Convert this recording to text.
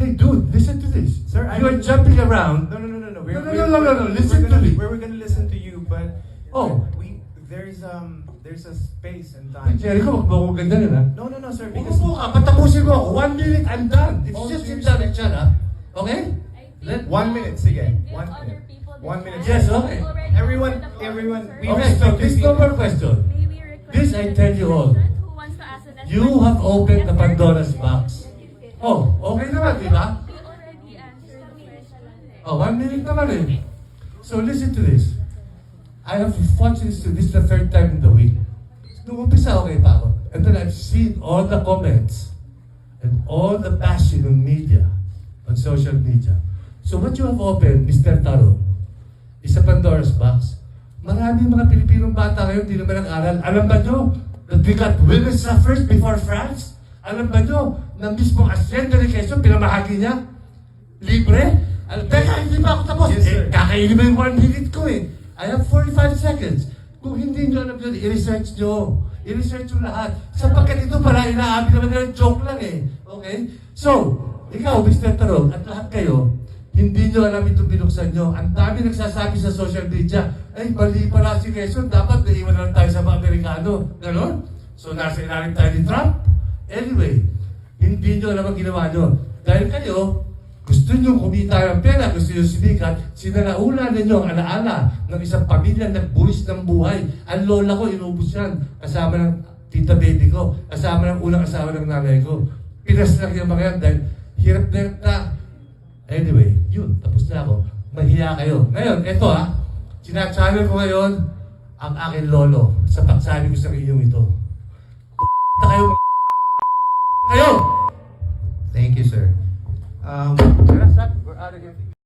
Hey, dude, listen to this. Sir, you are jumping around. No. No. Listen to me. We're gonna listen to you, but Oh. there's a space and time. Jericho, wag mo akong ganda nun, ha? No, sir. Because Umupo ka, patapusin mo ako. 1 minute, I'm done. If Oh, you just sit seriously? down and shut up, okay? Let- 1 minute, sige. Give 1 other minute. people the 1 minute. Yes, chance. okay. We already Everyone- opened the floor, everyone- sir. we Okay, respect so this you. no more question. May we request This I the tell you all. person who wants to ask the next You question? have opened the Yes, sir. Pandora's box. Oh, okay naman, di ba? We already answered the question. Oh, 1 minute naman eh. So listen to this. I have watched this is the third time in the week. Nung umpisa, okay pa ako. And then I've seen all the comments and all the bashing on media, on social media. So what you have opened, Mr. Taro, is a Pandora's box. Maraming mga Pilipinong bata ngayon hindi naman nag-aral. Alam ba nyo that we got women suffrage before France? Alam ba nyo na mismo Hacienda de Quezon, pinamahagi niya? Libre? Teka, hindi pa ako tapos. Yes, sir. Kakainin mo yung 1 minute ko eh. I have 45 seconds. Kung hindi nyo alam yun, i-research nyo. I-research nyo lahat. Sapagkat ito pala, inaabi naman na joke lang eh. Okay? So, ikaw, Mr. Tarong, at lahat kayo, hindi nyo alam itong binuksan nyo. Ang dami nagsasabi sa social media, ay, mali pala si Quezon, dapat naiwan lang tayo sa mga Amerikano. Ganon? So, nasa ilalim tayo ni Trump? Anyway, hindi nyo alam ang ginawa nyo. Dahil kayo, gusto nyo kumita ng pera, gusto nyo sumikat, sinalaula ninyo ang alaala ng isang pamilya na nagbuwis ng buhay. Ang lola ko, inubos yan. Kasama ng tita baby ko, kasama ng unang asawa ng nanay ko. Pinas lang yung mga yan dahil hirap na. Anyway, yun, tapos na ako. Mahiya kayo. Ngayon, eto sinachannel ko ngayon ang aking lolo sa pagsabi ko sa inyong ito. Na kayo, kayo! Thank you, sir. We're out of here.